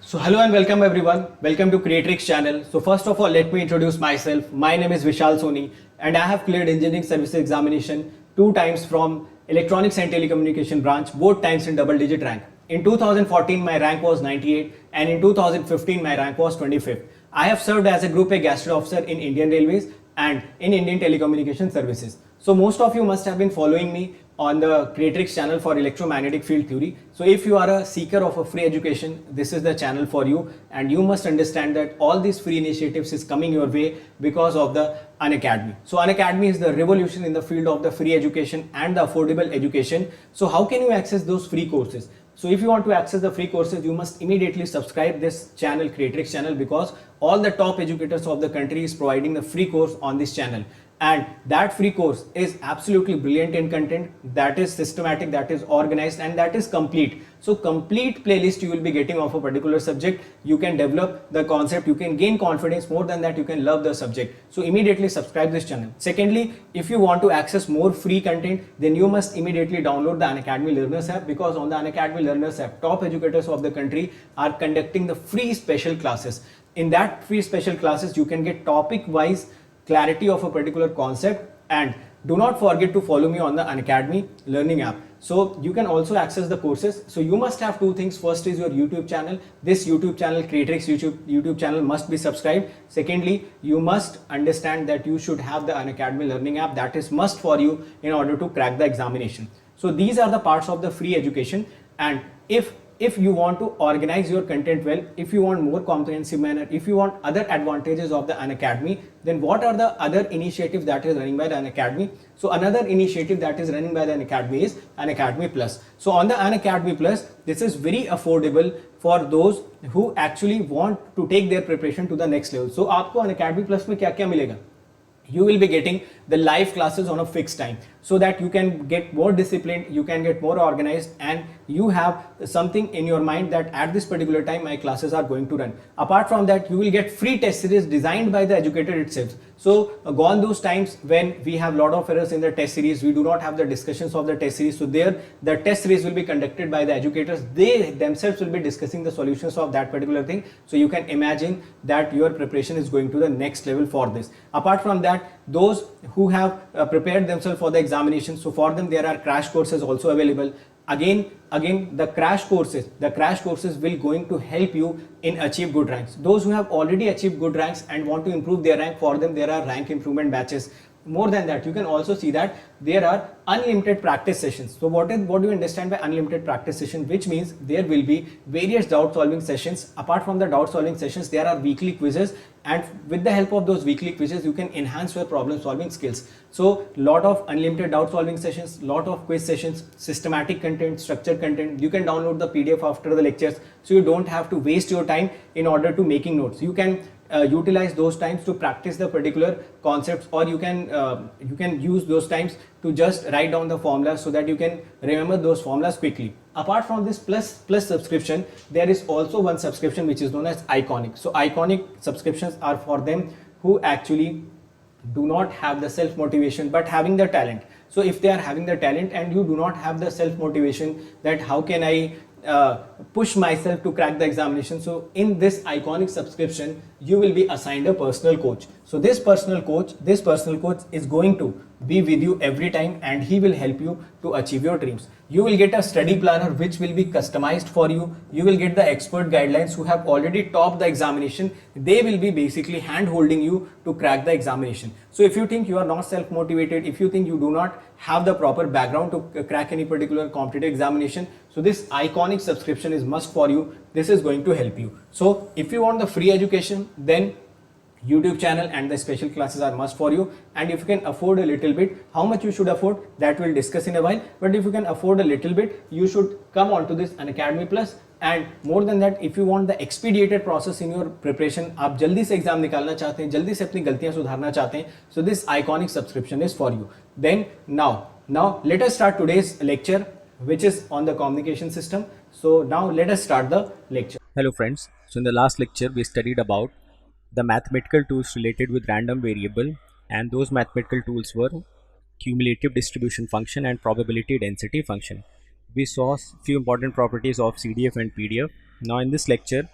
So hello and welcome everyone. Welcome to Creatrix channel. So first of all, let me introduce myself. My name is Vishal Soni and I have cleared engineering services examination 2 times from electronics and telecommunication branch, both times in double digit rank. In 2014 my rank was 98 and in 2015 my rank was 25th. I have served as a Group A Gastro Officer in Indian Railways and in Indian Telecommunication Services. So most of you must have been following me on the Creatrix channel for electromagnetic field theory. So if you are a seeker of a free education, this is the channel for you, and you must understand that all these free initiatives is coming your way because of the Unacademy. So Unacademy is the revolution in the field of the free education and the affordable education. So how can you access those free courses? So if you want to access the free courses, you must immediately subscribe this channel, Creatrix channel, because all the top educators of the country is providing the free course on this channel. And that free course is absolutely brilliant in content, that is systematic, that is organized, and that is complete. So complete playlist you will be getting of a particular subject. You can develop the concept, you can gain confidence. More than that, you can love the subject. So immediately subscribe this channel. Secondly, if you want to access more free content, then you must immediately download the Unacademy Learners app, because on the Unacademy Learners app, top educators of the country are conducting the free special classes. In that free special classes, you can get topic wise clarity of a particular concept. And do not forget to follow me on the Unacademy Learning app. So you can also access the courses. So you must have two things. First is your YouTube channel. This YouTube channel, Creatrix YouTube channel, must be subscribed. Secondly, you must understand that you should have the Unacademy Learning app. That is must for you in order to crack the examination. So these are the parts of the free education. And if you want to organize your content well, if you want more comprehensive manner, if you want other advantages of the Unacademy, then what are the other initiatives that is running by the Unacademy? So another initiative that is running by the Unacademy is Unacademy Plus. So on the Unacademy Plus, this is very affordable for those who actually want to take their preparation to the next level. So आपको Unacademy Plus में क्या क्या मिलेगा? You will be getting the live classes on a fixed time, so that you can get more disciplined, you can get more organized, and you have something in your mind that at this particular time my classes are going to run. Apart from that, you will get free test series designed by the educator itself. So gone those times when we have lot of errors in the test series, we do not have the discussions of the test series. So there the test series will be conducted by the educators. They themselves will be discussing the solutions of that particular thing. So you can imagine that your preparation is going to the next level for this. Apart from that, those who have prepared themselves for the examination, so for them there are crash courses also available. Again the crash courses will going to help you in achieve good ranks. Those who have already achieved good ranks and want to improve their rank, for them there are rank improvement batches. More than that, you can also see that there are unlimited practice sessions. So what do you understand by unlimited practice session? Which means there will be various doubt solving sessions. Apart from the doubt solving sessions, there are weekly quizzes, and with the help of those weekly quizzes you can enhance your problem solving skills. So lot of unlimited doubt solving sessions, lot of quiz sessions, systematic content, structured content. You can download the PDF after the lectures, so you don't have to waste your time in order to making notes. You can utilize those times to practice the particular concepts, or you can use those times to just write down the formulas so that you can remember those formulas quickly. Apart from this plus subscription, there is also one subscription which is known as Iconic. So Iconic subscriptions are for them who actually do not have the self motivation but having the talent. So if they are having the talent and you do not have the self motivation, that how can I push myself to crack the examination, so in this Iconic subscription you will be assigned a personal coach. So this personal coach is going to be with you every time, and he will help you to achieve your dreams. You will get a study planner which will be customized for you. You will get the expert guidelines who have already topped the examination. They will be basically hand holding you to crack the examination. So if you think you are not self motivated, if you think you do not have the proper background to crack any particular competitive examination, so this Iconic subscription is must for you. This is going to help you. So if you want the free education, then YouTube channel and the special classes are must for you. And if you can afford a little bit, how much you should afford, that we'll discuss in a while. But if you can afford a little bit, you should come on to this Unacademy Plus. And more than that, if you want the expedited process in your preparation, आप जल्दी से exam निकालना चाहते हैं, जल्दी से अपनी गलतियां सुधारना चाहते हैं, so this Iconic subscription is for you. Then now let us start today's lecture, which is on the communication system. So now let us start the lecture. Hello friends, so in the last lecture we studied about the mathematical tools related with random variable, and those mathematical tools were cumulative distribution function and probability density function. We saw few important properties of CDF and PDF. Now in this lecture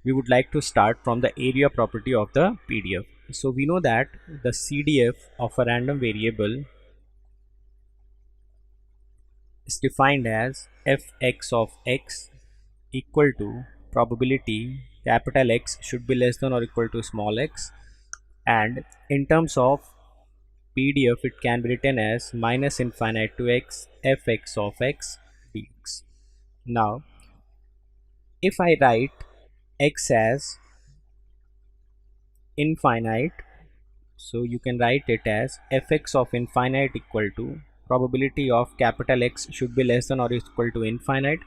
we would like to start from the area property of the PDF. So we know that the CDF of a random variable is defined as fx of x equal to probability capital X should be less than or equal to small x, and in terms of PDF it can be written as minus infinite to x fx of x dx. Now if I write x as infinite, so you can write it as fx of infinite equal to probability of capital X should be less than or equal to infinite,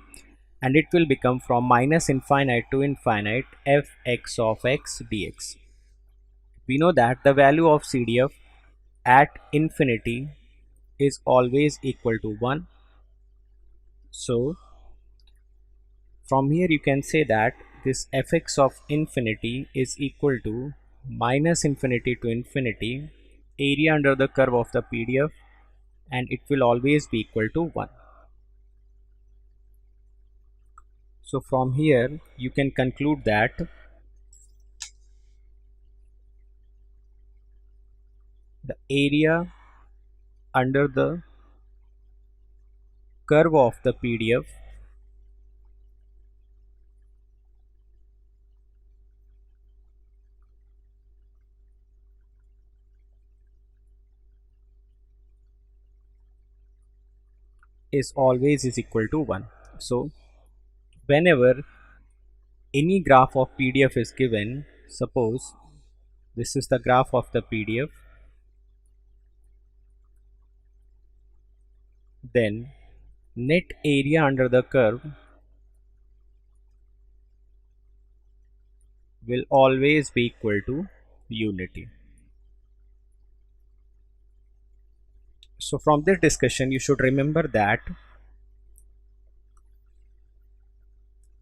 and it will become from minus infinite to infinite fx of x dx. We know that the value of CDF at infinity is always equal to 1. So from here you can say that this fx of infinity is equal to minus infinity to infinity area under the curve of the PDF, and it will always be equal to 1. So from here you can conclude that the area under the curve of the PDF is always is equal to 1. So whenever any graph of PDF is given, suppose this is the graph of the PDF, then net area under the curve will always be equal to unity. So from this discussion you should remember that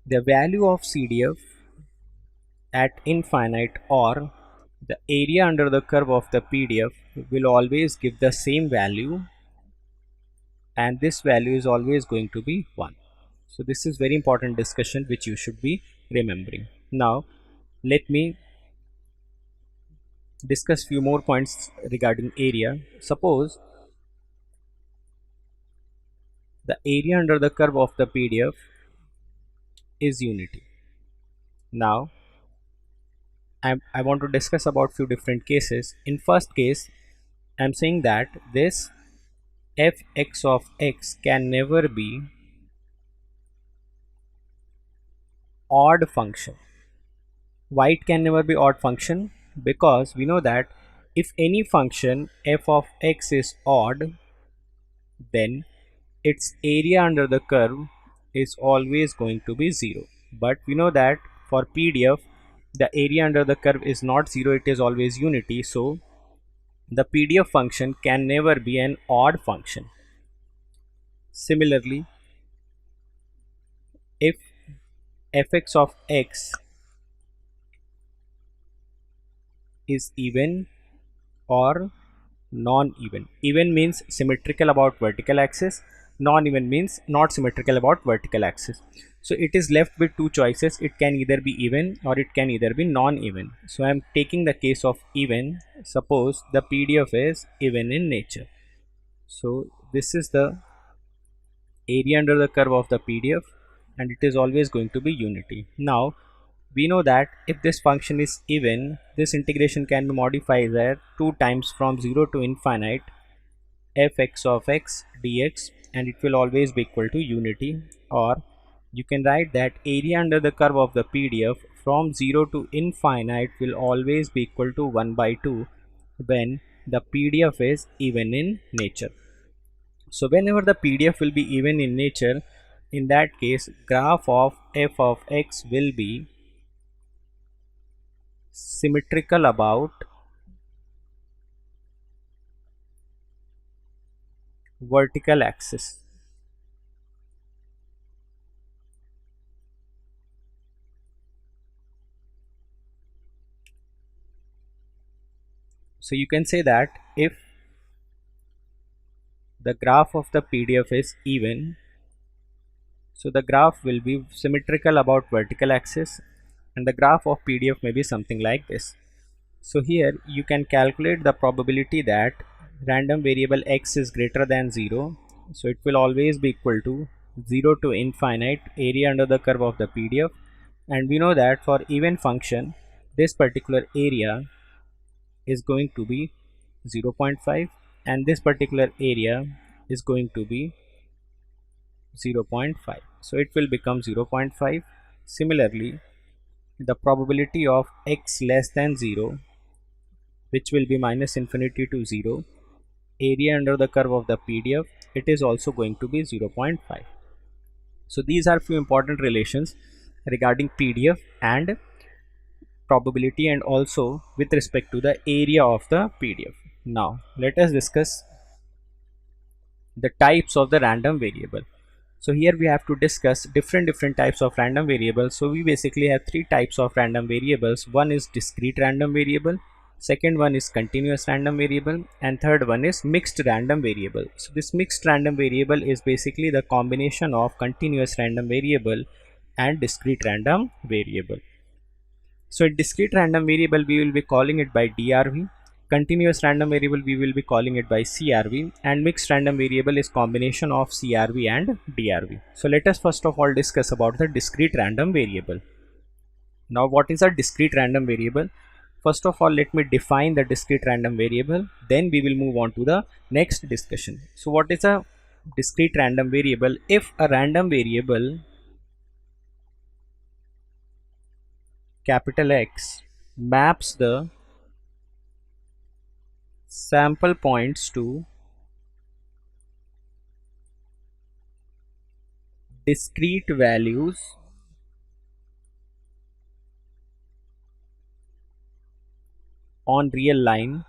the value of CDF at infinite or the area under the curve of the PDF will always give the same value, and this value is always going to be 1. So this is very important discussion which you should be remembering. Now let me discuss few more points regarding area. Suppose the area under the curve of the PDF is unity. Now I want to discuss about few different cases. In first case I'm saying that this fx of x can never be odd function. Why it can never be odd function? Because we know that if any function f of x is odd, then its area under the curve is always going to be 0. But we know that for PDF the area under the curve is not 0, it is always unity. So the PDF function can never be an odd function. Similarly, if fx of x is even or non-even. Even means symmetrical about vertical axis, non-even means not symmetrical about vertical axis. So it is left with two choices. It can either be even or it can either be non-even. So I am taking the case of even. Suppose the PDF is even in nature. So this is the area under the curve of the PDF, and it is always going to be unity. Now we know that if this function is even, this integration can be modified as 2 times from 0 to infinite fx of x dx, and it will always be equal to unity. Or you can write that area under the curve of the PDF from 0 to infinite will always be equal to 1 by 2 when the PDF is even in nature. So whenever the PDF will be even in nature, in that case graph of f of x will be symmetrical about vertical axis. So you can say that if the graph of the PDF is even, so the graph will be symmetrical about vertical axis, and the graph of PDF may be something like this. So here you can calculate the probability that random variable x is greater than 0. So it will always be equal to 0 to infinite area under the curve of the PDF, and we know that for even function this particular area is going to be 0.5 and this particular area is going to be 0.5, so it will become 0.5. Similarly, the probability of x less than 0, which will be minus infinity to 0, area under the curve of the PDF, it is also going to be 0.5. So these are few important relations regarding PDF and probability, and also with respect to the area of the PDF. Now let us discuss the types of the random variable. So here we have to discuss different types of random variables. So we basically have three types of random variables. One is discrete random variable, second one is continuous random variable, and third one is mixed random variable. So this mixed random variable is basically the combination of continuous random variable and discrete random variable. So in discrete random variable we will be calling it by DRV, continuous random variable we will be calling it by CRV, and mixed random variable is combination of CRV and DRV. So let us first of all discuss about the discrete random variable. Now what is a discrete random variable? First of all, let me define the discrete random variable, then we will move on to the next discussion. So what is a discrete random variable? If a random variable capital X maps the sample points to discrete values on real line,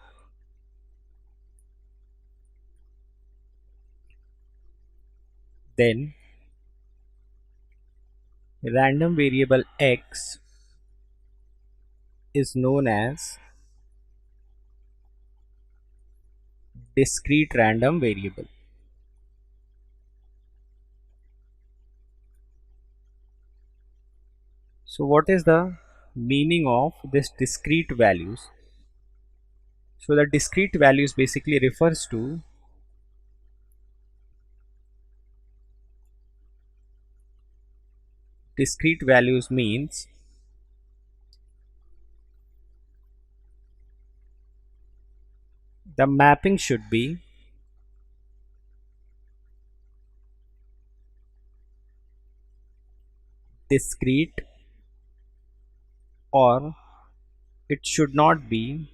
then random variable X is known as discrete random variable. So what is the meaning of this discrete values? So the discrete values basically refers to discrete values means the mapping should be discrete, or it should not be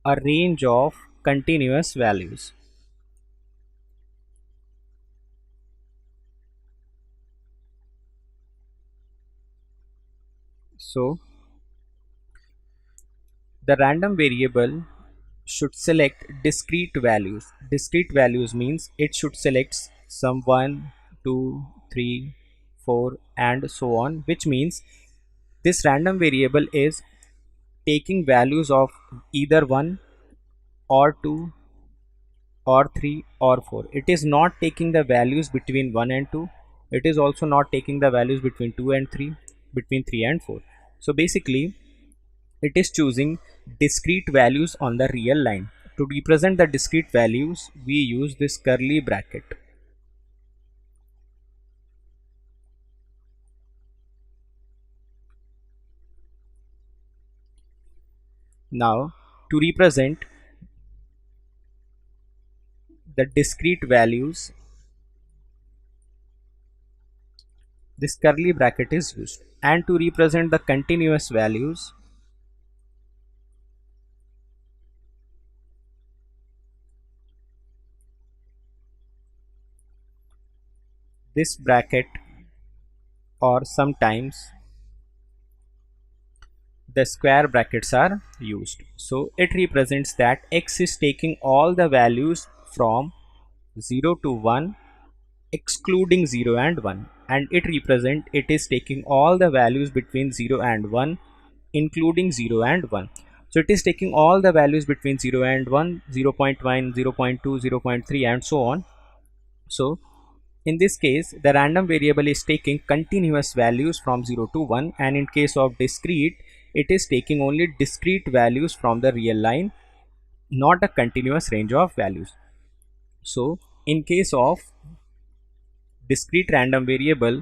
a range of continuous values. So the random variable should select discrete values. Discrete values means it should select some 1, 2, 3, 4 and so on, which means this random variable is taking values of either 1 or 2 or 3 or 4. It is not taking the values between 1 and 2. It is also not taking the values between 2 and 3, between 3 and 4. So basically it is choosing discrete values on the real line. To represent the discrete values, we use this curly bracket. Now to represent the discrete values, this curly bracket is used, and to represent the continuous values, this bracket, or sometimes the square brackets are used. So it represents that X is taking all the values from 0 to 1 excluding 0 and 1, and it is taking all the values between 0 and 1 including 0 and 1. So it is taking all the values between 0 and 1, 0.1, 0.2, 0.3 and so on. So In this case, the random variable is taking continuous values from 0 to 1, and in case of discrete, it is taking only discrete values from the real line, not a continuous range of values. So in case of discrete random variable,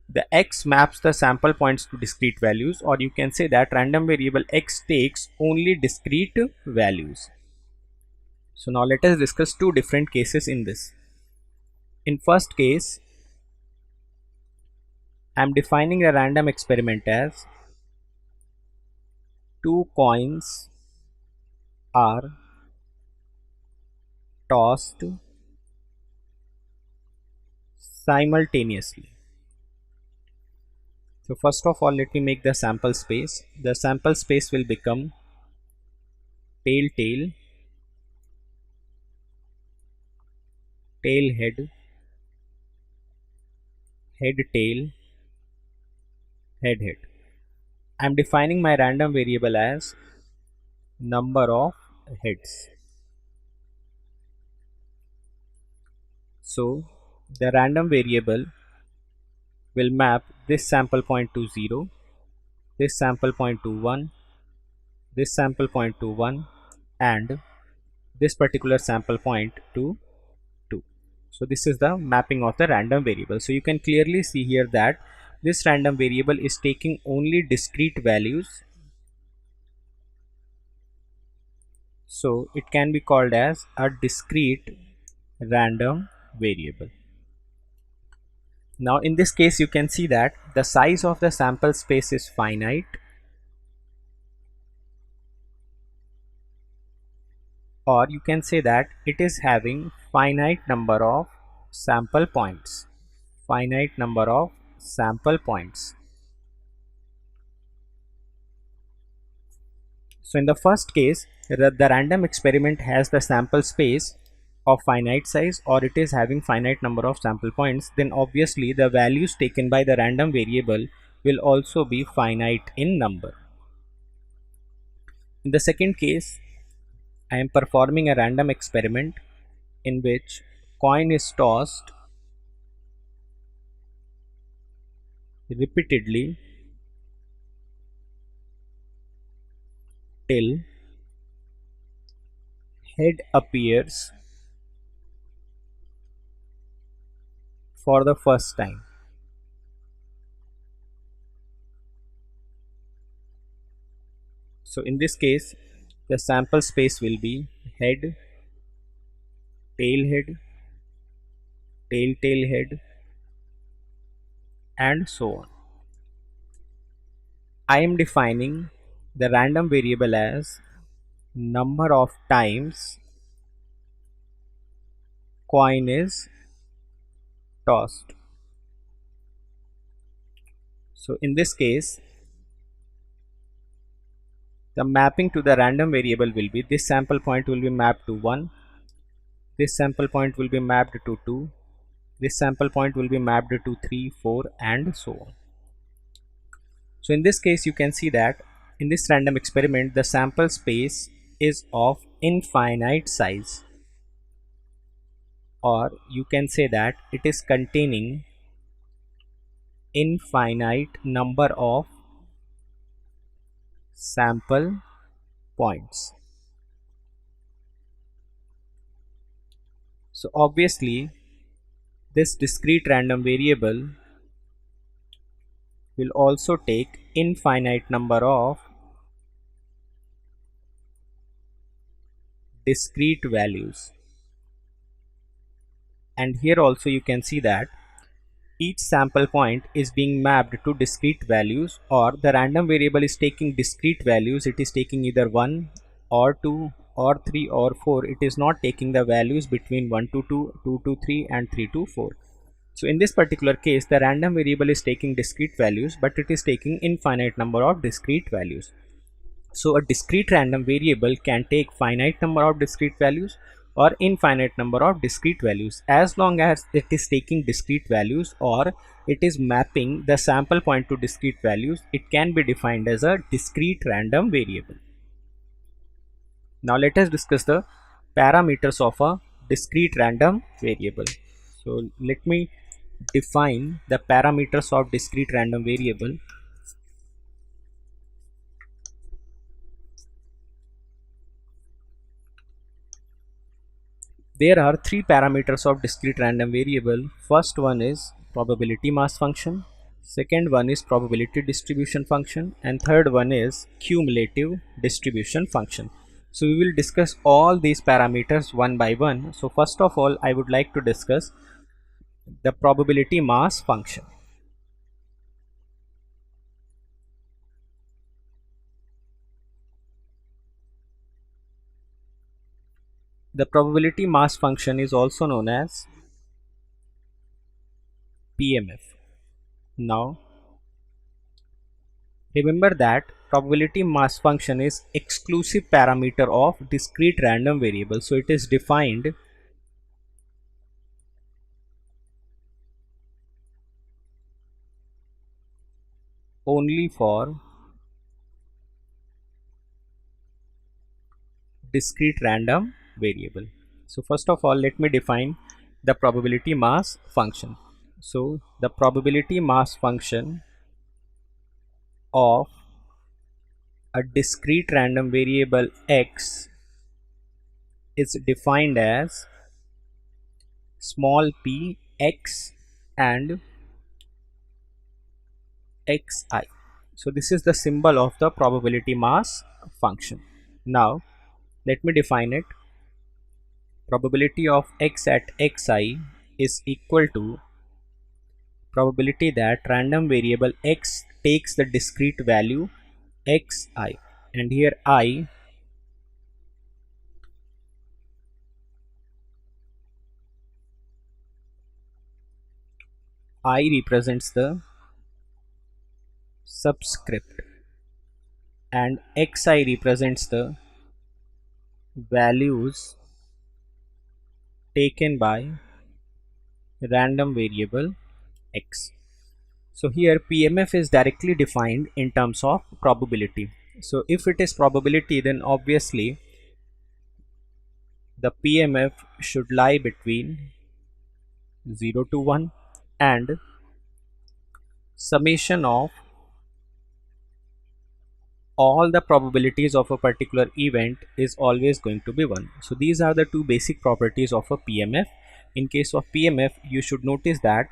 the x maps the sample points to discrete values, or you can say that random variable x takes only discrete values. So now let us discuss two different cases in this. In first case, I am defining a random experiment as two coins are tossed simultaneously. So first of all, let me make the sample space. The sample space will become tail tail, tail head, head tail, head head. I am defining my random variable as number of heads. So the random variable will map this sample point to 0, this sample point to 1, this sample point to 1, and this particular sample point to 2. So this is the mapping of the random variable. So you can clearly see here that this random variable is taking only discrete values. So it can be called as a discrete random variable. Now in this case, you can see that the size of the sample space is finite, or you can say that it is having finite number of sample points. Finite number of sample points. So in the first case, the random experiment has the sample space of finite size, or it is having finite number of sample points, then obviously the values taken by the random variable will also be finite in number. In the second case, I am performing a random experiment in which coin is tossed repeatedly till head appears for the first time. So in this case, the sample space will be head, tail head, tail tail head, and so on. I am defining the random variable as number of times coin is tossed. So in this case, the mapping to the random variable will be this sample point will be mapped to 1, this sample point will be mapped to 2, this sample point will be mapped to 3, 4, and so on. So in this case, you can see that in this random experiment, the sample space is of infinite size, or you can say that it is containing infinite number of sample points. So obviously, this discrete random variable will also take infinite number of discrete values. And here also you can see that each sample point is being mapped to discrete values, or the random variable is taking discrete values. It is taking either 1 or 2 or 3 or 4. It is not taking the values between 1 to 2, 2 to 3, and 3 to 4. So in this particular case, the random variable is taking discrete values, but it is taking infinite number of discrete values. So a discrete random variable can take finite number of discrete values or infinite number of discrete values, as long as it is taking discrete values or it is mapping the sample point to discrete values. It can be defined as a discrete random variable. Now let us discuss the parameters of a discrete random variable. So let me define the parameters of discrete random variable. There are three parameters of discrete random variable. First one is probability mass function, second one is probability distribution function, and third one is cumulative distribution function. So we will discuss all these parameters one by one. So first of all, I would like to discuss the probability mass function. The probability mass function is also known as PMF. Now remember that probability mass function is exclusive parameter of discrete random variable. So it is defined only for discrete random variable. So first of all, let me define the probability mass function. So the probability mass function of a discrete random variable x is defined as small p x and xi. So this is the symbol of the probability mass function. Now let me define it. Probability of x at xi is equal to probability that random variable x takes the discrete value xi, and here I represents the subscript and xi represents the values taken by random variable x. So here PMF is directly defined in terms of probability. So if it is probability, then obviously the PMF should lie between 0 to 1 and summation of all the probabilities of a particular event is always going to be 1. So these are the two basic properties of a PMF. In case of PMF, you should notice that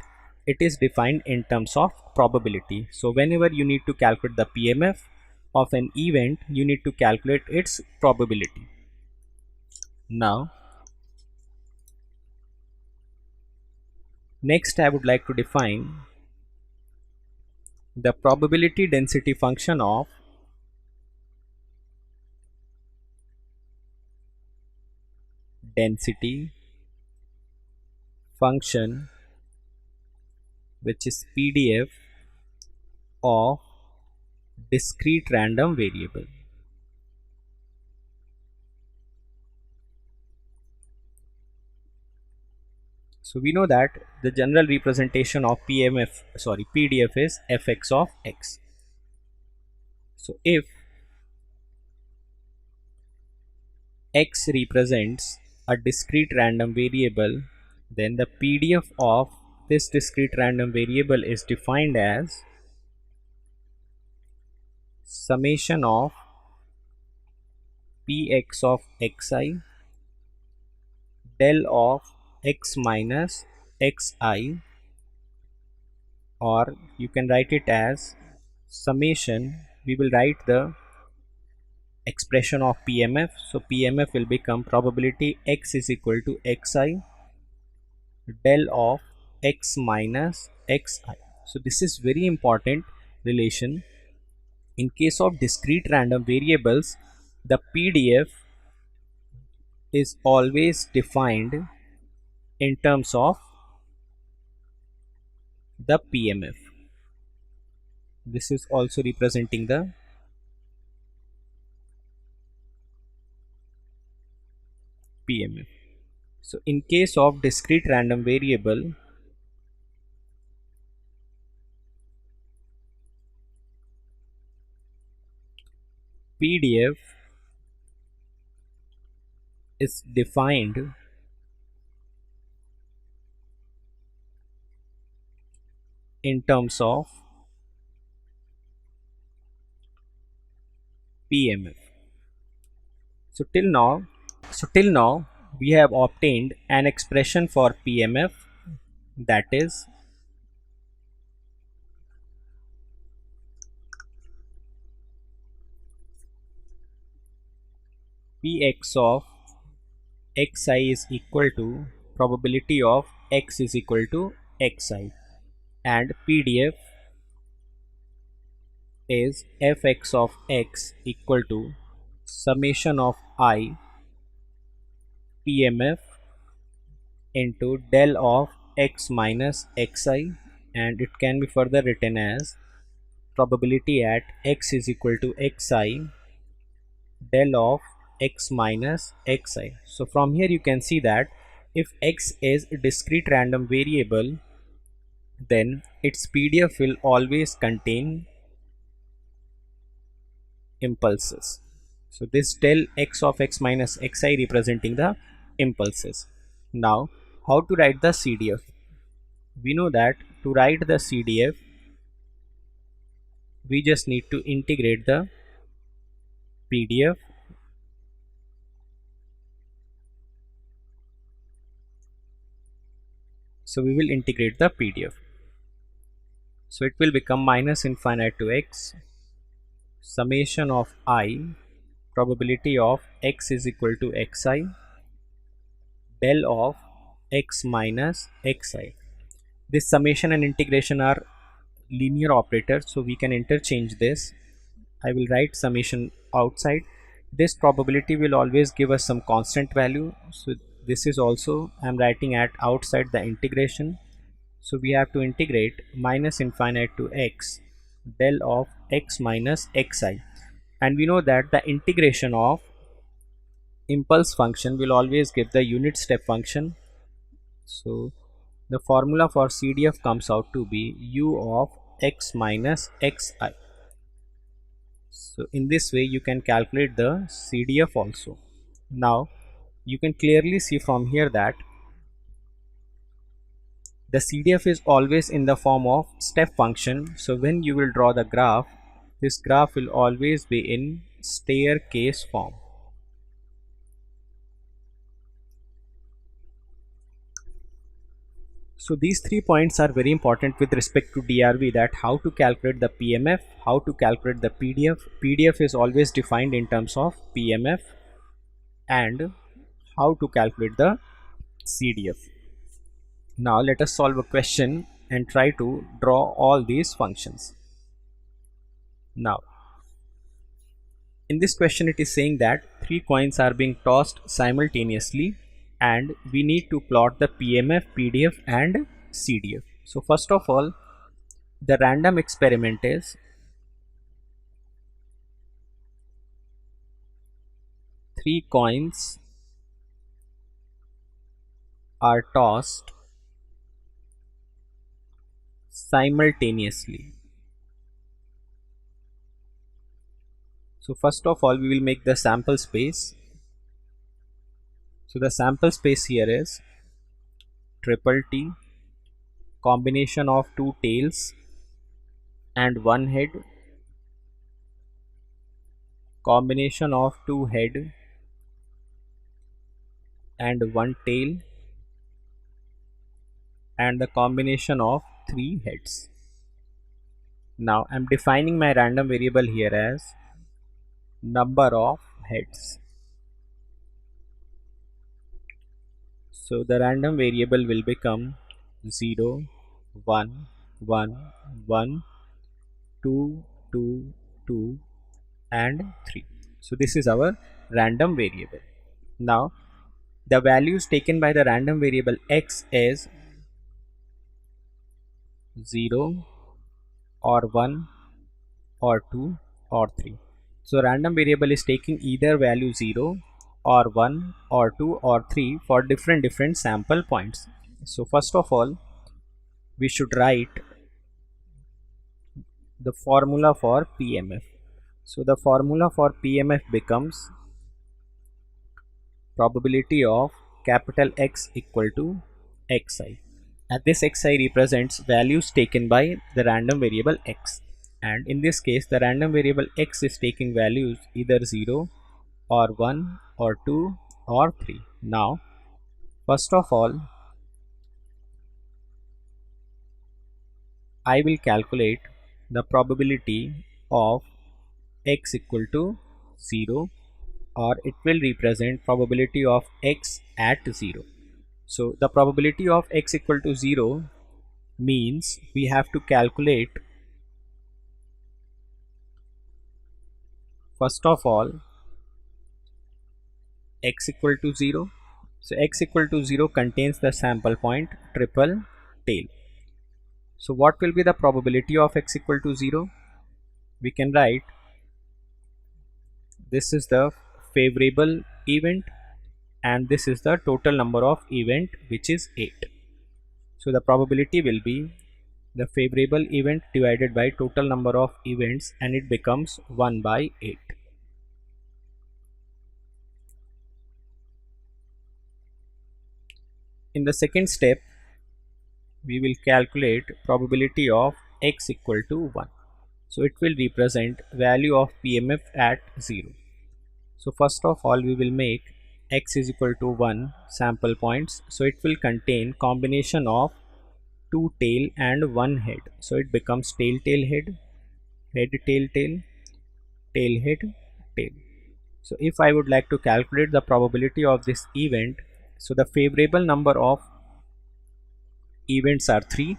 it is defined in terms of probability. So whenever you need to calculate the PMF of an event, you need to calculate its probability. Now next I would like to define the probability density function of density function, which is PDF of discrete random variable. So we know that the general representation of PDF is fx of x. So if x represents a discrete random variable, then the PDF of this discrete random variable is defined as summation of px of xi del of x minus xi, or you can write it as summation. We will write the expression of PMF. So PMF will become probability x is equal to xi del of x minus xi. So this is very important relation. In case of discrete random variables, the PDF is always defined in terms of the PMF. This is also representing the PMF. So in case of discrete random variable, PDF is defined in terms of PMF. So till now we have obtained an expression for PMF, that is Px of xi is equal to probability of x is equal to xi, and PDF is fx of x equal to summation of I PMF into del of x minus xi, and it can be further written as probability at x is equal to xi del of x minus xi. So from here you can see that if x is a discrete random variable, then its PDF will always contain impulses. So this del x of x minus xi representing the impulses. Now how to write the CDF? We know that to write the CDF we just need to integrate the PDF so we will integrate the PDF. So it will become minus infinite to x summation of I probability of x is equal to xi del of x minus xi. This summation and integration are linear operators, so we can interchange this. I will write summation outside. This probability will always give us some constant value, so this is also I am writing at outside the integration. So we have to integrate minus infinite to x del of x minus xi, and we know that the integration of impulse function will always give the unit step function. So the formula for CDF comes out to be u of x minus xi. So in this way you can calculate the CDF also. Now you can clearly see from here that the CDF is always in the form of step function. So when you will draw the graph, this graph will always be in staircase form. So these 3 points are very important with respect to DRV, that how to calculate the PMF, how to calculate the PDF. PDF is always defined in terms of PMF, and how to calculate the CDF. Now let us solve a question and try to draw all these functions. Now in this question it is saying that 3 coins are being tossed simultaneously and we need to plot the PMF, PDF and CDF. So first of all, the random experiment is 3 coins are tossed simultaneously. So first of all we will make the sample space. So the sample space here is triple T, combination of 2 tails and 1 head, combination of 2 head and 1 tail, and the combination of 3 heads. Now I am defining my random variable here as number of heads. So the random variable will become 0, 1, 1, 1, 2, 2, 2 and 3. So this is our random variable. Now the values taken by the random variable x is 0 or 1 or 2 or 3. So random variable is taking either value 0 or 1 or 2 or 3 for different sample points. So first of all we should write the formula for PMF. So the formula for PMF becomes probability of capital X equal to xi, and this xi represents values taken by the random variable x, and in this case the random variable x is taking values either 0 or 1 or 2 or 3. Now first of all I will calculate the probability of x equal to 0, or it will represent probability of x at 0. So the probability of x equal to 0 means we have to calculate first of all x equal to 0. So x equal to 0 contains the sample point triple tail. So what will be the probability of x equal to 0? We can write this is the favorable event and this is the total number of event, which is 8. So the probability will be the favorable event divided by total number of events, and it becomes 1 by 8. In the second step, we will calculate probability of x equal to 1. So it will represent value of PMF at 0. So first of all we will make x is equal to 1 sample points. So it will contain combination of 2 tail and 1 head. So it becomes tail tail head, head tail tail, tail head tail. So if I would like to calculate the probability of this event, so the favorable number of events are 3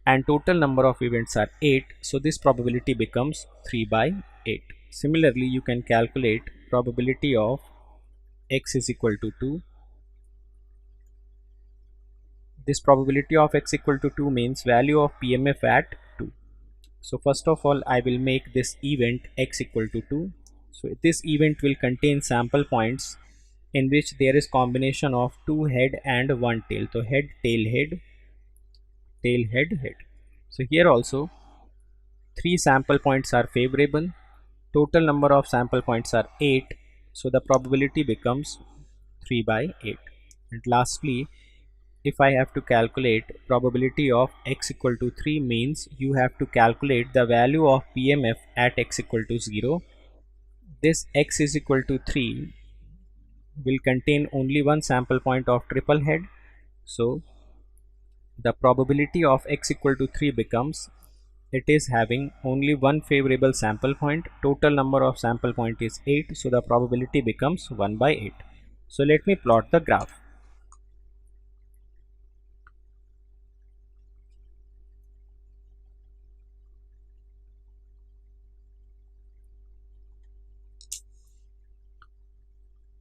and total number of events are 8. So this probability becomes 3 by 8. Similarly, you can calculate probability of x is equal to 2. This probability of x equal to 2 means value of PMF at 2. So first of all I will make this event x equal to 2. So this event will contain sample points in which there is combination of 2 head and 1 tail. So head tail head, tail head head. So here also 3 sample points are favorable, total number of sample points are 8. So the probability becomes 3 by 8. And lastly, if I have to calculate probability of x equal to 3 means you have to calculate the value of PMF at x equal to 0. This x is equal to 3 will contain only one sample point of triple head. So the probability of x equal to 3 becomes, it is having only one favorable sample point, total number of sample point is 8. So the probability becomes 1 by 8. So let me plot the graph.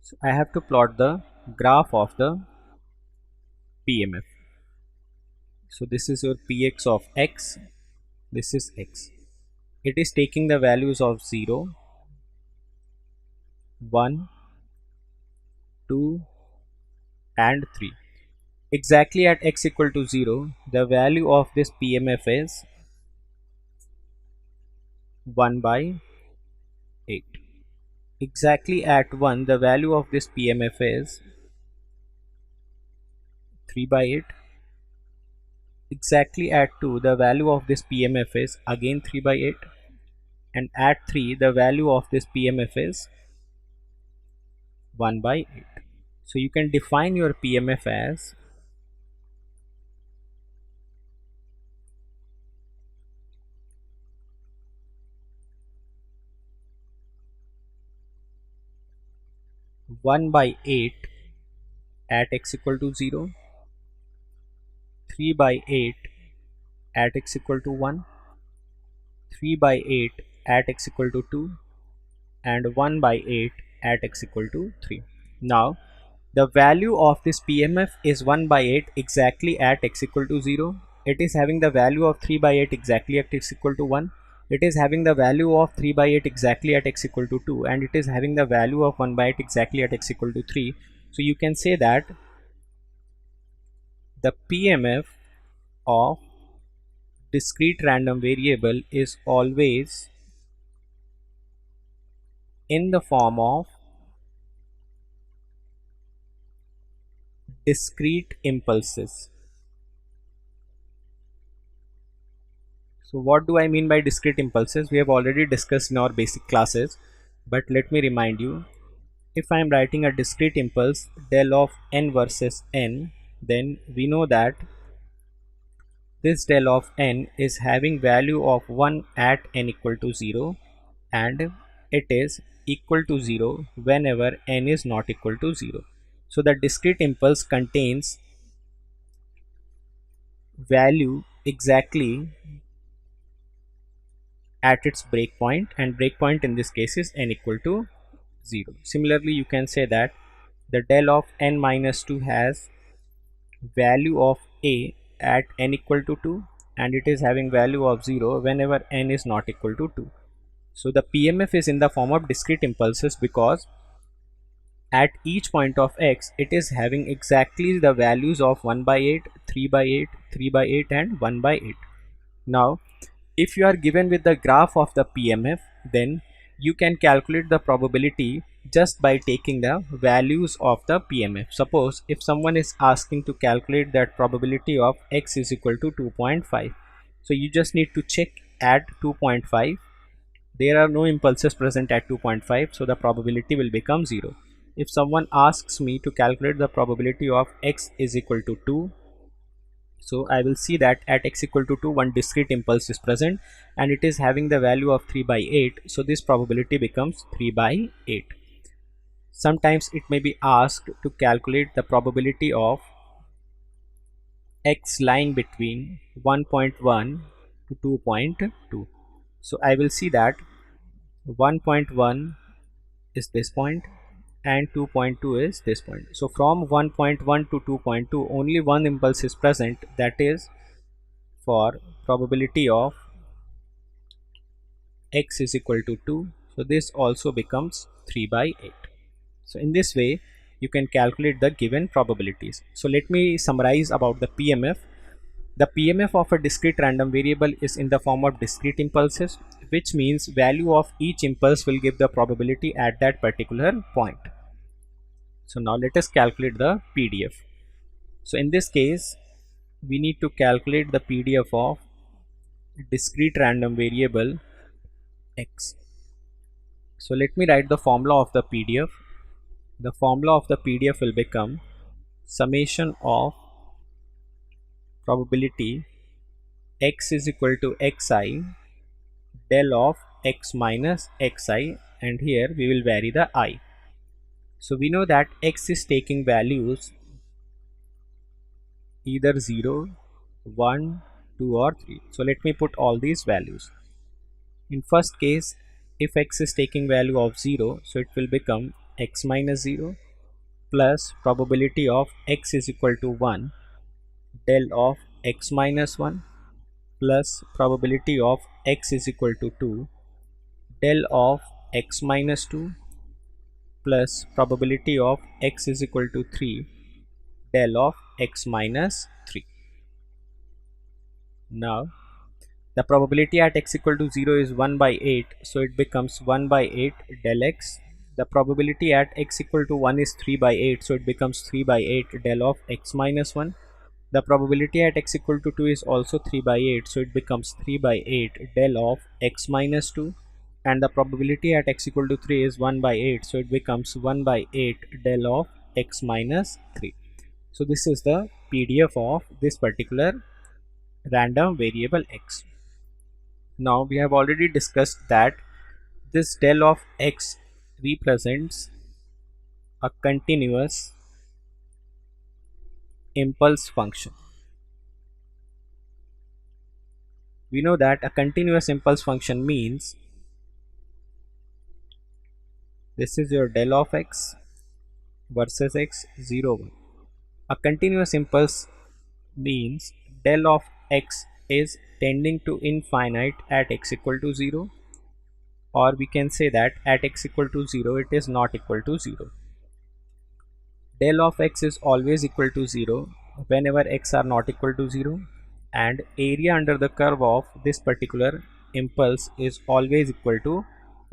So I have to plot the graph of the PMF. So this is your Px of x, this is x. It is taking the values of 0, 1, 2 and 3. Exactly at x equal to 0, the value of this PMF is 1 by 8. Exactly at 1, the value of this PMF is 3 by 8. Exactly at 2, the value of this PMF is again 3 by 8. And at 3, the value of this PMF is 1 by 8. So you can define your PMF as one by 8 at x equal to 0, 3 by 8 at x equal to 1, 3 by 8 at x equal to 2, and 1 by 8 at x equal to 3. Now the value of this PMF is 1 by 8 exactly at x equal to 0. It is having the value of 3 by 8 exactly at x equal to 1. It is having the value of 3 by 8 exactly at x equal to 2, and it is having the value of 1 by 8 exactly at x equal to 3. So you can say that the PMF of discrete random variable is always in the form of discrete impulses. So what do I mean by discrete impulses? We have already discussed in our basic classes, but let me remind you. If I am writing a discrete impulse del of n versus n, then we know that this del of n is having value of 1 at n equal to 0, and it is equal to 0 whenever n is not equal to 0. So the discrete impulse contains value exactly at its breakpoint, and breakpoint in this case is n equal to 0. Similarly, you can say that the del of n minus 2 has value of a at n equal to 2, and it is having value of 0 whenever n is not equal to 2. So the PMF is in the form of discrete impulses because at each point of x it is having exactly the values of 1 by 8, 3 by 8, 3 by 8 and 1 by 8. Now if you are given with the graph of the PMF, then you can calculate the probability just by taking the values of the PMF. Suppose if someone is asking to calculate that probability of x is equal to 2.5, so you just need to check at 2.5. There are no impulses present at 2.5, so the probability will become 0. If someone asks me to calculate the probability of x is equal to 2, so I will see that at x equal to 2 one discrete impulse is present and it is having the value of 3 by 8, so this probability becomes 3 by 8. Sometimes it may be asked to calculate the probability of x lying between 1.1 to 2.2. So I will see that 1.1 is this point and 2.2 is this point. So from 1.1 to 2.2 only one impulse is present, that is for probability of x is equal to 2. So this also becomes 3 by 8. So in this way you can calculate the given probabilities. So let me summarize about the PMF. The PMF of a discrete random variable is in the form of discrete impulses, which means value of each impulse will give the probability at that particular point. So now let us calculate the PDF. So in this case we need to calculate the PDF of discrete random variable x. So let me write the formula of the PDF. The formula of the PDF will become summation of probability x is equal to xi del of x minus xi, and here we will vary the I. So we know that x is taking values either 0, 1, 2 or 3. So let me put all these values. In first case, if x is taking value of 0, so it will become x minus 0 plus probability of x is equal to 1 del of x minus 1 plus probability of x is equal to 2 del of x minus 2 plus probability of x is equal to 3 del of x minus 3. Now the probability at x equal to 0 is 1 by 8, so it becomes 1 by 8 del x. The probability at x equal to 1 is 3 by 8, so it becomes 3 by 8 del of x minus 1. The probability at x equal to 2 is also 3 by 8, so it becomes 3 by 8 del of x minus 2. And the probability at x equal to 3 is 1 by 8, so it becomes 1 by 8 del of x minus 3. So this is the PDF of this particular random variable x. Now we have already discussed that this del of x represents a continuous impulse function. We know that a continuous impulse function means this is your del of x versus x 0 1. A continuous impulse means del of x is tending to infinite at x equal to 0, or we can say that at x equal to 0 it is not equal to 0. Del of x is always equal to 0 whenever x are not equal to 0, and area under the curve of this particular impulse is always equal to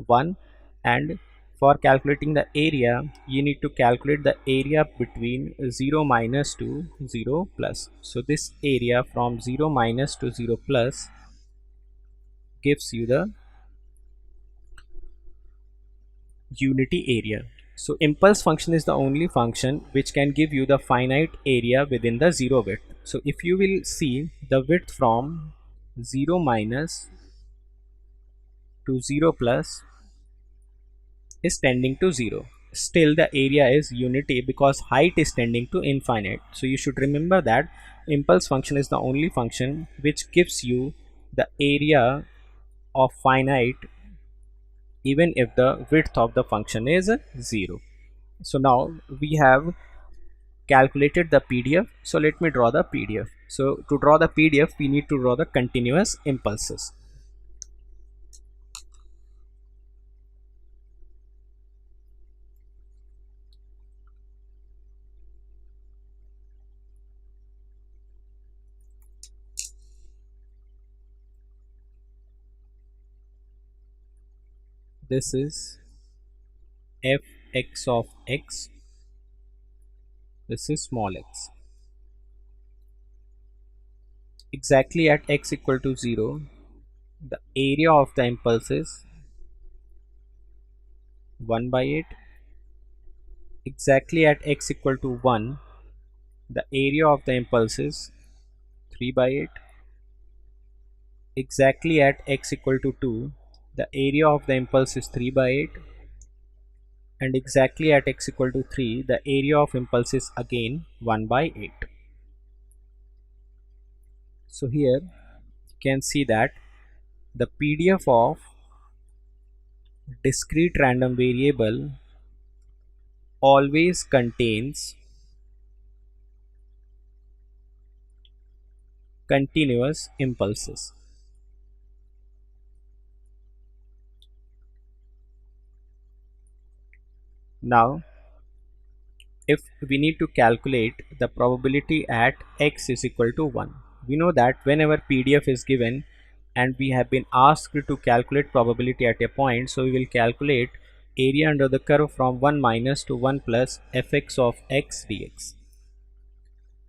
1. And for calculating the area you need to calculate the area between 0 minus to 0 plus. So this area from 0 minus to 0 plus gives you the unity area. So impulse function is the only function which can give you the finite area within the zero width. So if you will see the width from 0 minus to 0 plus is tending to 0. Still the area is unity because height is tending to infinite. So you should remember that impulse function is the only function which gives you the area of finite even if the width of the function is 0. So now we have calculated the PDF. So let me draw the PDF. So to draw the PDF we need to draw the continuous impulses. This is fx of x, this is small x. Exactly at x equal to 0, the area of the impulse is 1 by 8. Exactly at x equal to 1, the area of the impulse is 3 by 8. Exactly at x equal to 2, the area of the impulse is 3 by 8. And exactly at x equal to 3, the area of impulse is again 1 by 8. So here you can see that the PDF of discrete random variable always contains continuous impulses. Now if we need to calculate the probability at x is equal to 1, we know that whenever PDF is given and we have been asked to calculate probability at a point, so we will calculate area under the curve from 1 minus to 1 plus fx of x dx.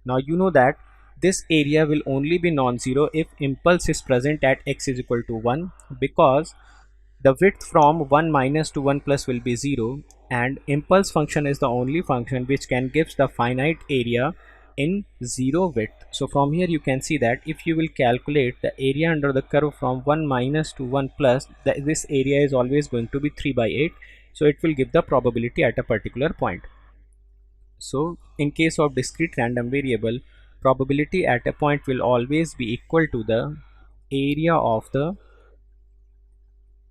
Now you know that this area will only be non-zero if impulse is present at x is equal to 1, because the width from 1 minus to 1 plus will be 0, and impulse function is the only function which can give the finite area in 0 width. So from here you can see that if you will calculate the area under the curve from 1 minus to 1 plus, this area is always going to be 3 by 8. So it will give the probability at a particular point. So in case of discrete random variable, probability at a point will always be equal to the area of the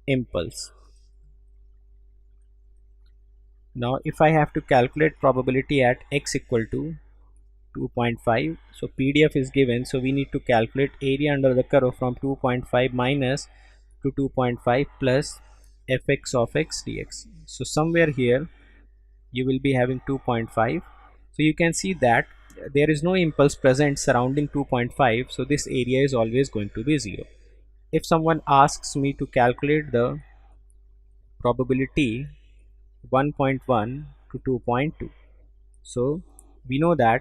impulse. Now if I have to calculate probability at x equal to 2.5, so PDF is given, so we need to calculate area under the curve from 2.5 minus to 2.5 plus fx of x dx. So somewhere here you will be having 2.5. So you can see that there is no impulse present surrounding 2.5, so this area is always going to be 0. If someone asks me to calculate the probability 1.1 to 2.2, so we know that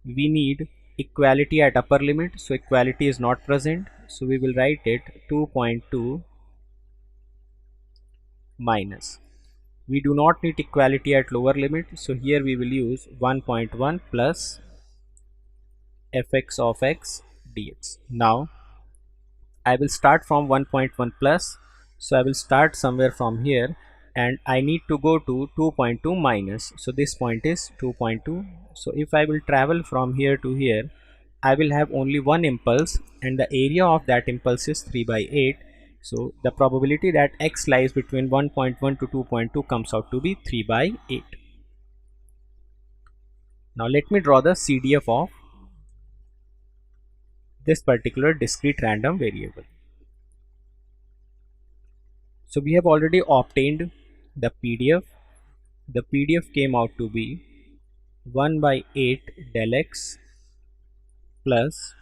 we need equality at upper limit, so equality is not present, so we will write it 2.2 minus. We do not need equality at lower limit, so here we will use 1.1 plus fx of x dx. Now I will start from 1.1 plus, so I will start somewhere from here and I need to go to 2.2 minus, so this point is 2.2. so if I will travel from here to here, I will have only one impulse and the area of that impulse is 3 by 8. So the probability that x lies between 1.1 to 2.2 comes out to be 3 by 8. Now let me draw the CDF of this particular discrete random variable. So we have already obtained the PDF. The PDF came out to be 1 by 8 del x plus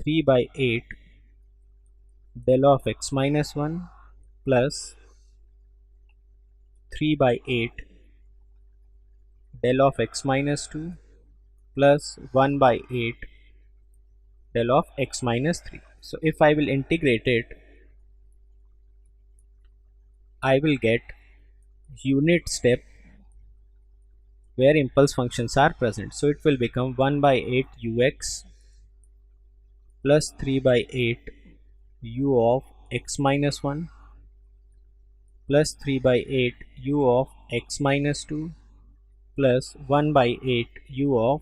3 by 8 del of x minus 1 plus 3 by 8 del of x minus 2 plus 1 by 8 del of x minus 3. So if I will integrate it, I will get unit step where impulse functions are present. So it will become 1 by 8 ux plus 3 by 8 u of x minus 1 plus 3 by 8 u of x minus 2 plus 1 by 8 u of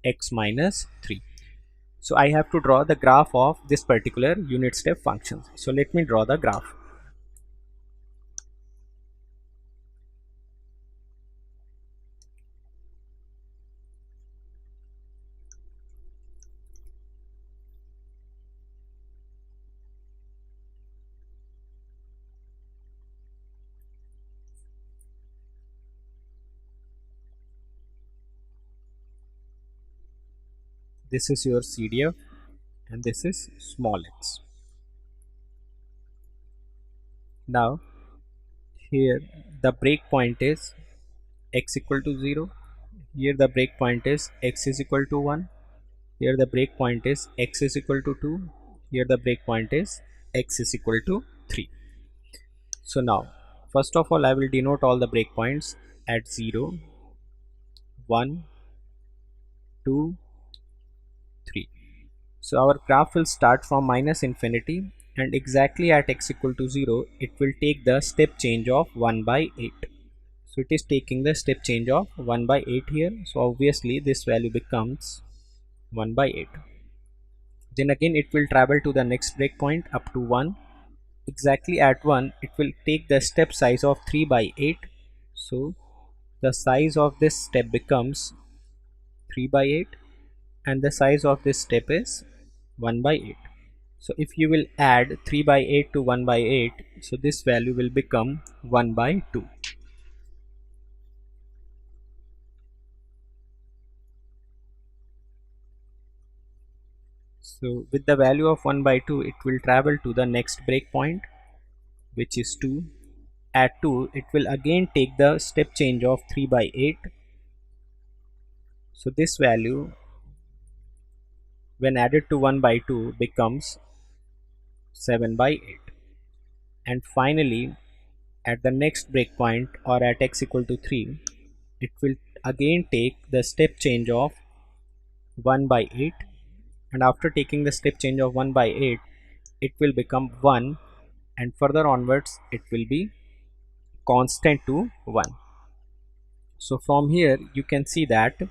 x minus 3. So I have to draw the graph of this particular unit step function. So let me draw the graph. This is your CDF and this is small x. Now here the breakpoint is x equal to 0. Here the breakpoint is x is equal to 1. Here the breakpoint is x is equal to 2. Here the breakpoint is x is equal to 3. So now first of all I will denote all the breakpoints at 0, 1, 2, 3. So our graph will start from minus infinity and exactly at x equal to 0 it will take the step change of 1 by 8. So it is taking the step change of 1 by 8 here. So obviously this value becomes 1 by 8. Then again it will travel to the next breakpoint up to 1. Exactly at 1 it will take the step size of 3 by 8. So the size of this step becomes 3 by 8 and the size of this step is 1 by 8. So if you will add 3 by 8 to 1 by 8, so this value will become 1 by 2. So with the value of 1 by 2 it will travel to the next breakpoint, which is 2. At 2 it will again take the step change of 3 by 8. So this value when added to 1 by 2 becomes 7 by 8. And finally at the next breakpoint or at x equal to 3 it will again take the step change of 1 by 8, and after taking the step change of 1 by 8 it will become 1 and further onwards it will be constant to 1. So from here you can see that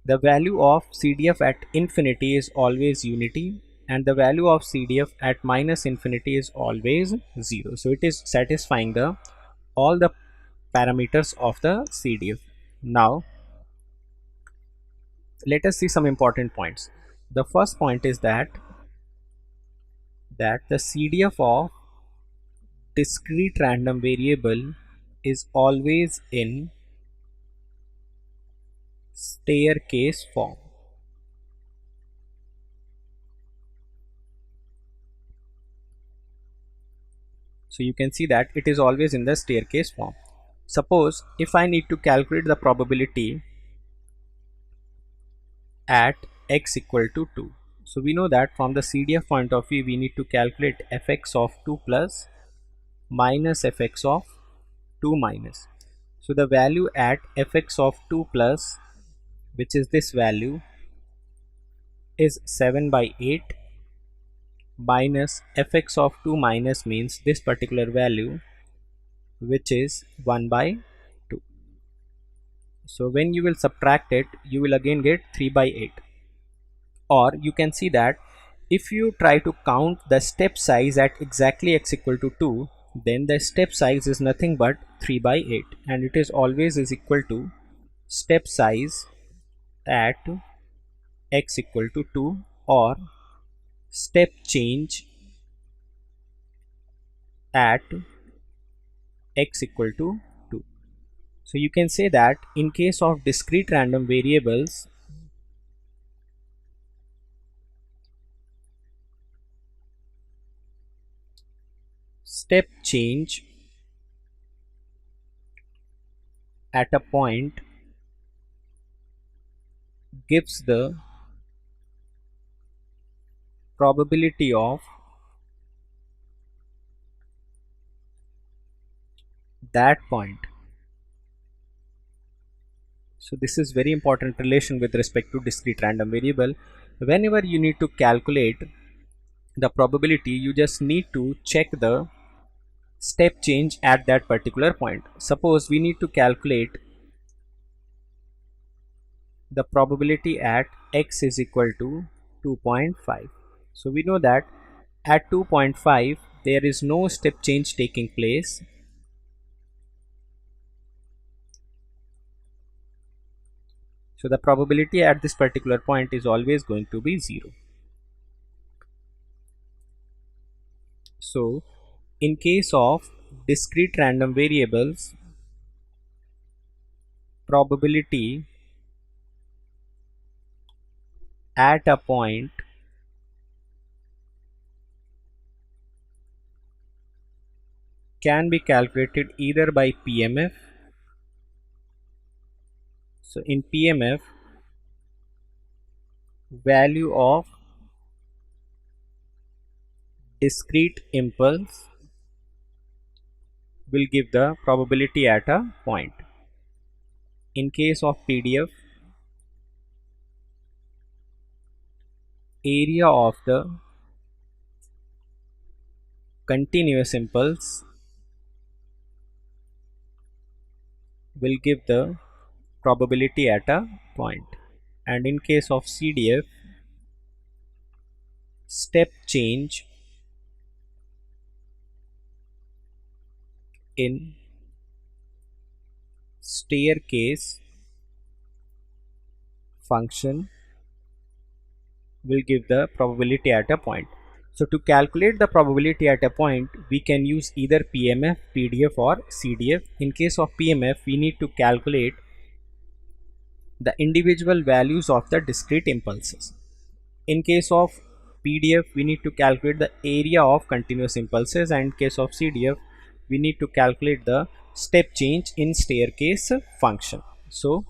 the value of CDF at infinity is always unity and the value of CDF at minus infinity is always 0. So it is satisfying the all the parameters of the CDF. Now let us see some important points. The first point is that the CDF of discrete random variable is always in staircase form. So you can see that it is always in the staircase form. Suppose if I need to calculate the probability at x equal to 2. So we know that from the CDF point of view we need to calculate fx of 2 plus minus fx of 2 minus. So the value at fx of 2 plus, which is this value, is 7 by 8 minus fx of 2 minus means this particular value, which is 1 by 2. So when you will subtract it you will again get 3 by 8. Or you can see that if you try to count the step size at exactly x equal to 2, then the step size is nothing but 3 by 8 and it is always is equal to step size at x equal to 2 or step change at x equal to 2. So you can say that in case of discrete random variables, step change at a point gives the probability of that point. So this is very important relation with respect to discrete random variable. Whenever you need to calculate the probability, you just need to check the step change at that particular point. Suppose we need to calculate the probability at x is equal to 2.5. So we know that at 2.5 there is no step change taking place. So the probability at this particular point is always going to be 0. So in case of discrete random variables, probability at a point can be calculated either by PMF. So in PMF, value of discrete impulse will give the probability at a point. In case of PDF, area of the continuous impulse will give the probability at a point. And in case of CDF, step change in staircase function will give the probability at a point. So to calculate the probability at a point, we can use either PMF, PDF or CDF. In case of PMF, we need to calculate the individual values of the discrete impulses. In case of PDF, we need to calculate the area of continuous impulses, and in case of CDF, we need to calculate the step change in staircase function. So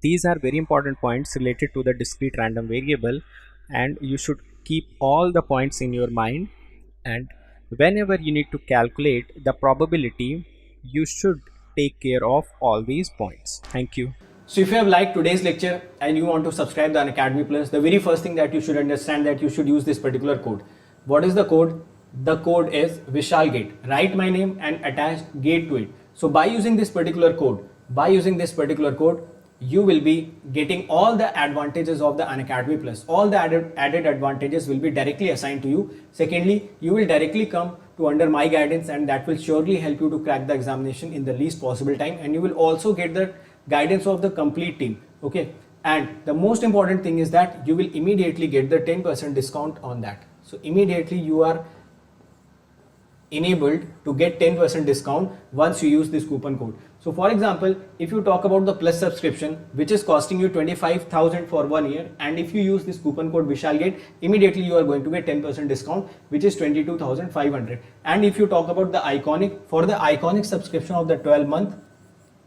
these are very important points related to the discrete random variable, and you should keep all the points in your mind, and whenever you need to calculate the probability, you should take care of all these points. Thank you. So if you have liked today's lecture and you want to subscribe to Unacademy Plus, the very first thing that you should understand that you should use this particular code. What is the code? The code is VishalGate. Write my name and attach gate to it. So by using this particular code, you will be getting all the advantages of the Unacademy Plus. All the added advantages will be directly assigned to you. Secondly, you will directly come to under my guidance, and that will surely help you to crack the examination in the least possible time, and you will also get the guidance of the complete team. Okay, and the most important thing is that you will immediately get the 10% discount on that. So immediately you are enabled to get 10% discount once you use this coupon code. So for example, if you talk about the Plus subscription, which is costing you 25,000 for 1 year, and if you use this coupon code VishalGate, immediately you are going to get 10% discount, which is 22,500. And if you talk about the Iconic, for the Iconic subscription of the 12 month,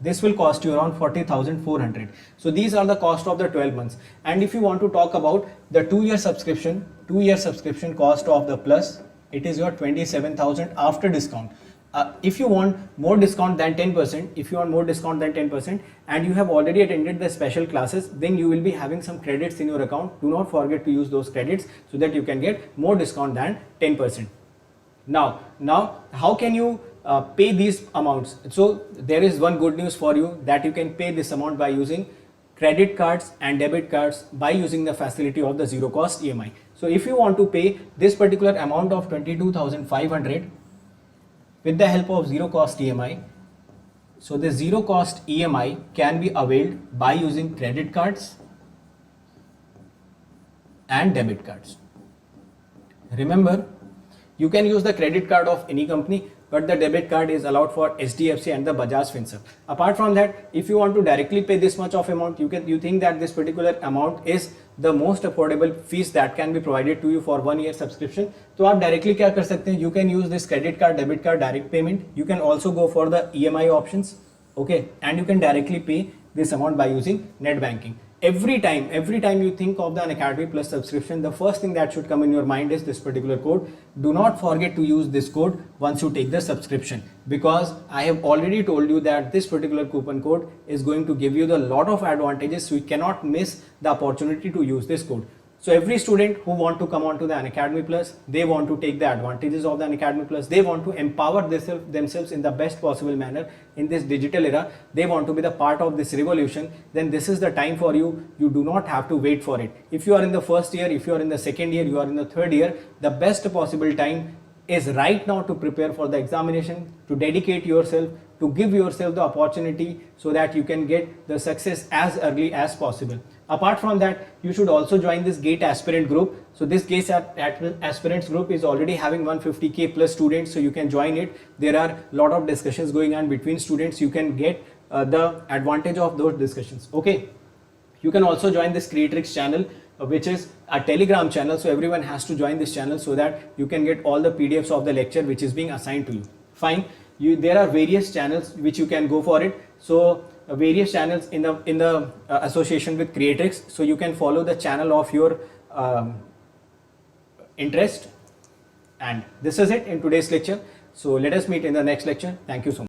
this will cost you around 40,400. So these are the cost of the 12 months. And if you want to talk about the 2-year subscription cost of the Plus, it is your 27,000 after discount. If you want more discount than 10%, and you have already attended the special classes, then you will be having some credits in your account. Do not forget to use those credits so that you can get more discount than 10%. Now, how can you pay these amounts? So there is one good news for you, that you can pay this amount by using credit cards and debit cards by using the facility of the zero cost EMI. So if you want to pay this particular amount of 22,500 with the help of zero cost EMI, so the zero cost EMI can be availed by using credit cards and debit cards. Remember, you can use the credit card of any company, but the debit card is allowed for HDFC and the Bajaj Finserv. Apart from that, if you want to directly pay this much of amount, you think that this particular amount is the most affordable fees that can be provided to you for 1 year subscription, तो आप directly क्या कर सकते हैं? You can use this credit card, debit card, direct payment. You can also go for the EMI options, okay, and you can directly pay this amount by using net banking. every time you think of the Unacademy Plus subscription, the first thing that should come in your mind is this particular code. Do not forget to use this code once you take the subscription, because I have already told you that this particular coupon code is going to give you the lot of advantages, so you cannot miss the opportunity to use this code. So every student who want to come on to the Unacademy Plus, they want to take the advantages of the Unacademy Plus, they want to empower themselves in the best possible manner in this digital era, they want to be the part of this revolution, then this is the time for you. You do not have to wait for it. If you are in the first year, if you are in the second year, you are in the third year, the best possible time is right now to prepare for the examination, to dedicate yourself, to give yourself the opportunity so that you can get the success as early as possible. Apart from that, you should also join this GATE aspirant group. So this GATE aspirants group is already having 150k plus students, so you can join it. There are a lot of discussions going on between students. You can get the advantage of those discussions. Okay. You can also join this Creatrix channel, which is a Telegram channel. So everyone has to join this channel so that you can get all the PDFs of the lecture which is being assigned to you. Fine. There are various channels which you can go for it. So various channels in the association with Creatrix. So you can follow the channel of your interest. And this is it in today's lecture. So let us meet in the next lecture. Thank you so much.